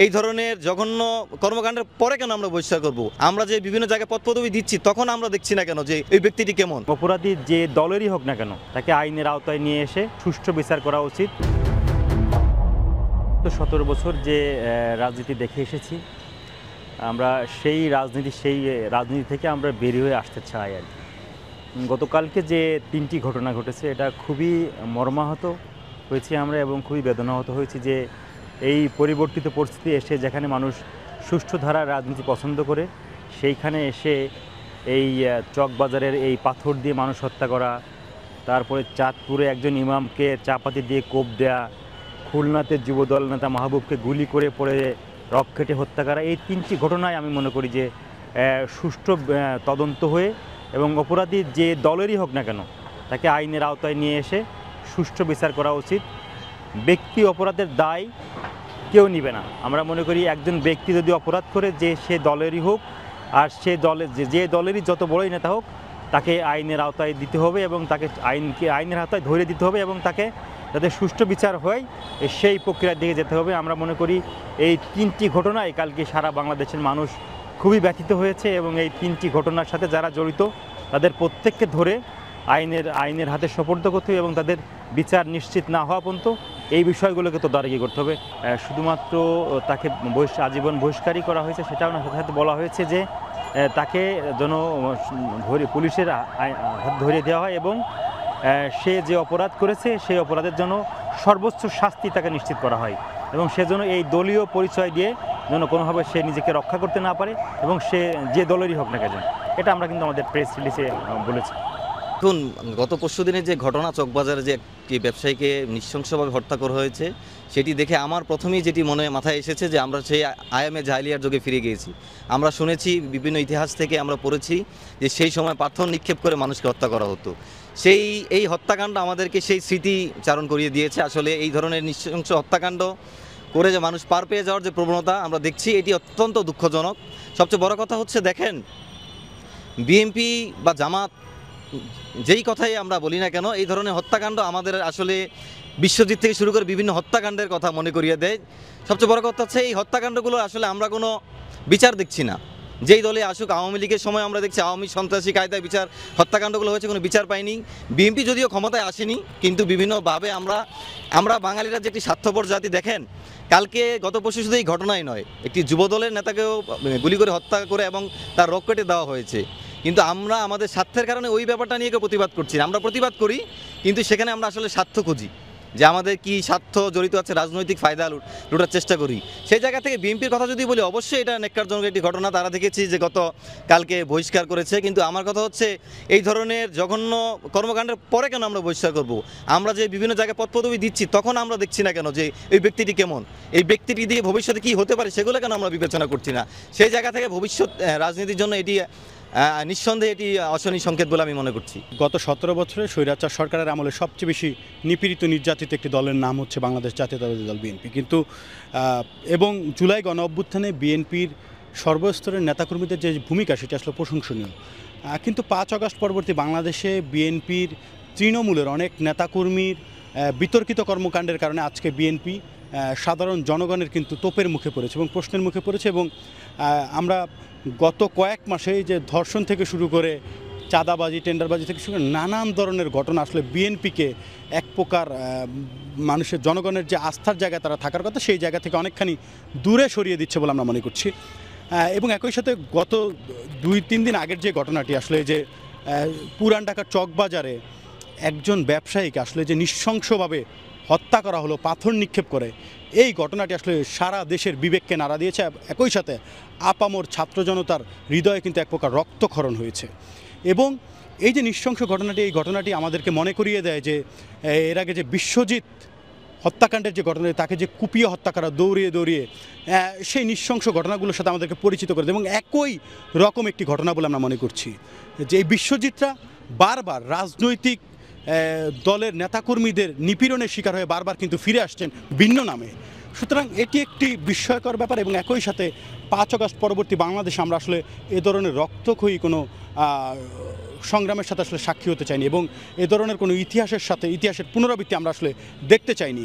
এই ধরনের জঘন্য কর্মকাণ্ডের পরে কেন আমরা বহিষ্কার করব? আমরা যে বিভিন্ন জায়গায় পদপদবি দিচ্ছি তখন আমরা দেখছি না কেন যে এই ব্যক্তিটি কেমন? অপরাধী যে দলেরই হোক না কেন তাকে আইনের আওতায় নিয়ে এসে সুষ্ঠু বিচার করা উচিত। তো 17 বছর যে রাজনীতি দেখে এসেছি আমরা সেই রাজনীতি থেকে আমরা বেরিয়ে হয়ে আসতে চাই আর কি। গতকালকে যে 3টি ঘটনা ঘটেছে এটা খুবই মর্মাহত হয়েছি আমরা এবং খুবই বেদনাহত হয়েছি যে এই পরিবর্তিত পরিস্থিতি এসে যেখানে মানুষ সুষ্ঠু ধারার রাজনীতি পছন্দ করে সেইখানে এসে এই চকবাজারের এই পাথর দিয়ে মানুষ হত্যা করা, তারপরে চাঁদপুরে একজন ইমামকে চাপাতি দিয়ে কোপ দেয়া, খুলনাতে যুবদল নেতা মাহবুবকে গুলি করে পড়ে রক কেটে হত্যা করা, এই 3টি ঘটনায় আমি মনে করি যে সুষ্ঠু তদন্ত হয়ে এবং অপরাধী যে দলেরই হোক না কেন তাকে আইনের আওতায় নিয়ে এসে সুষ্ঠু বিচার করা উচিত। ব্যক্তি অপরাধের দায় কেউ নিবে না। আমরা মনে করি একজন ব্যক্তি যদি অপরাধ করে যে সে দলেরই হোক আর সে দলের যে দলেরই যত বড়ই নেতা হোক তাকে আইনের আওতায় দিতে হবে এবং তাকে আইনের আওতায় ধরে দিতে হবে এবং তাকে যাতে সুষ্ঠু বিচার হয় সেই প্রক্রিয়ার দিকে যেতে হবে। আমরা মনে করি এই 3টি ঘটনায় কালকে সারা বাংলাদেশের মানুষ খুবই ব্যথিত হয়েছে এবং এই 3টি ঘটনার সাথে যারা জড়িত তাদের প্রত্যেককে ধরে আইনের হাতে সোপর্দ করতে হবে এবং তাদের বিচার নিশ্চিত না হওয়া পর্যন্ত এই বিষয়গুলোকে তদারকি করতে হবে। শুধুমাত্র তাকে আজীবন বহিষ্কারই করা হয়েছে সেটাও না, সাথে সাথে বলা হয়েছে যে তাকে যেন পুলিশের হাত ধরে দেওয়া হয় এবং সে যে অপরাধ করেছে সেই অপরাধের জন্য সর্বোচ্চ শাস্তি তাকে নিশ্চিত করা হয় এবং সেজন্য এই দলীয় পরিচয় দিয়ে যেন কোনোভাবে সে নিজেকে রক্ষা করতে না পারে এবং সে যে দলেরই হোক না কেন। এটা আমরা কিন্তু আমাদের প্রেস রিলিজে বলেছি। দেখুন, গত পরশুদিনের যে ঘটনা চকবাজারে যে একটি ব্যবসায়ীকে নৃশংসভাবে হত্যা করা হয়েছে সেটি দেখে আমার প্রথমেই যেটি মাথায় এসেছে যে আমরা সেই আয়ামে জাহিলিয়ার যুগে ফিরে গিয়েছি। আমরা শুনেছি, বিভিন্ন ইতিহাস থেকে আমরা পড়েছি যে সেই সময় পাথর নিক্ষেপ করে মানুষকে হত্যা করা হতো। এই হত্যাকাণ্ড আমাদেরকে সেই স্মৃতি চারণ করিয়ে দিয়েছে। আসলে এই ধরনের নৃশংস হত্যাকাণ্ড করে যে মানুষ পার পেয়ে যাওয়ার যে প্রবণতা আমরা দেখছি এটি অত্যন্ত দুঃখজনক। সবচেয়ে বড় কথা হচ্ছে, দেখেন, বিএনপি বা জামাত যেই কথাই আমরা বলি না কেন এই ধরনের হত্যাকাণ্ড আমাদের আসলে বিশ্বজিৎ থেকে শুরু করে বিভিন্ন হত্যাকাণ্ডের কথা মনে করিয়ে দেয়। সবচেয়ে বড় কথা হচ্ছে এই হত্যাকাণ্ডগুলো আসলে আমরা কোনো বিচার দেখছি না। যেই দলে আসুক, আওয়ামী লীগের সময় আমরা দেখছি আওয়ামী সন্ত্রাসী কায়দায় বিচার হত্যাকাণ্ডগুলো হয়েছে, কোনো বিচার পাইনি। বিএনপি যদিও ক্ষমতায় আসেনি কিন্তু বিভিন্নভাবে আমরা বাঙালিরা যে একটি স্বার্থপর জাতি। দেখেন, কালকে গত পরশু শুধু এই ঘটনাই নয়, একটি যুবদলের নেতাকেও গুলি করে হত্যা করে এবং তার রক কেটে দেওয়া হয়েছে। কিন্তু আমরা আমাদের স্বার্থের কারণে ওই ব্যাপারটা নিয়ে কেউ প্রতিবাদ করছি না। আমরা প্রতিবাদ করি কিন্তু সেখানে আমরা আসলে স্বার্থ খুঁজি যে আমাদের কি স্বার্থ জড়িত আছে, রাজনৈতিক ফায়দা লুটার চেষ্টা করি। সেই জায়গা থেকে বিএনপির কথা যদি বলি, অবশ্যই এটা ন্যাক্কারজনক একটি ঘটনা। তারা দেখেছি যে কালকে বহিষ্কার করেছে, কিন্তু আমার কথা হচ্ছে এই ধরনের জঘন্য কর্মকাণ্ডের পরে কেন আমরা বহিষ্কার করব? আমরা যে বিভিন্ন জায়গায় পদপদবি দিচ্ছি তখন আমরা দেখছি না কেন যে এই ব্যক্তিটি কেমন, এই ব্যক্তিটি দিয়ে ভবিষ্যতে কী হতে পারে সেগুলো কেন আমরা বিবেচনা করছি না? সেই জায়গা থেকে ভবিষ্যৎ রাজনীতির জন্য এটি নিঃসন্দেহে এটি অশনি সংকেত বলে আমি মনে করছি। গত 17 বছরে স্বৈরাচার সরকারের আমলে সবচেয়ে বেশি নিপীড়িত নির্যাতিত একটি দলের নাম হচ্ছে বাংলাদেশ জাতীয়তাবাদী দল বিএনপি। কিন্তু এবং জুলাই গণ অভ্যুত্থানে বিএনপির সর্বস্তরের নেতাকর্মীদের যে ভূমিকা সেটি আসলে প্রশংসনীয়। কিন্তু 5 আগস্ট পরবর্তী বাংলাদেশে বিএনপির তৃণমূলের অনেক নেতাকর্মীর বিতর্কিত কর্মকাণ্ডের কারণে আজকে বিএনপি সাধারণ জনগণের কিন্তু তোপের মুখে পড়েছে এবং প্রশ্নের মুখে পড়েছে। এবং আমরা গত কয়েক মাসে যে ধর্ষণ থেকে শুরু করে চাঁদাবাজি, টেন্ডারবাজি থেকে শুরু করে নানান ধরনের ঘটনা আসলে বিএনপিকে এক প্রকার মানুষের জনগণের যে আস্থার জায়গায় তারা থাকার কথা সেই জায়গা থেকে অনেকখানি দূরে সরিয়ে দিচ্ছে বলে আমরা মনে করছি। এবং একই সাথে গত 2-3 দিন আগের যে ঘটনাটি আসলে যে পুরান ঢাকার চকবাজারে একজন ব্যবসায়ীকে আসলে যে নৃশংসভাবে হত্যা করা হলো পাথর নিক্ষেপ করে, এই ঘটনাটি আসলে সারা দেশের বিবেককে নাড়া দিয়েছে। একই সাথে আপামর ছাত্র জনতার হৃদয়ে কিন্তু এক প্রকার রক্তক্ষরণ হয়েছে। এবং এই যে নৃশংস ঘটনাটি, এই ঘটনাটি আমাদেরকে মনে করিয়ে দেয় যে এর আগে যে বিশ্বজিৎ হত্যাকাণ্ডের যে ঘটনা, তাকে যে কুপিয়ে হত্যা করা দৌড়িয়ে সেই নৃশংস ঘটনাগুলোর সাথে আমাদেরকে পরিচিত করে দেয়। এবং একই রকম একটি ঘটনা বলে আমরা মনে করছি যে এই বিশ্বজিৎরা বারবার রাজনৈতিক দলের নেতাকর্মীদের নিপীড়নের শিকার হয়ে বারবার কিন্তু ফিরে আসছেন ভিন্ন নামে। সুতরাং এটি একটি বিস্ময়কর ব্যাপার। এবং একই সাথে 5 আগস্ট পরবর্তী বাংলাদেশে আমরা আসলে এ ধরনের রক্তক্ষয়ী কোনো সংগ্রামের সাথে আসলে সাক্ষী হতে চাইনি এবং এ ধরনের কোনো ইতিহাসের পুনরাবৃত্তি আমরা আসলে দেখতে চাইনি।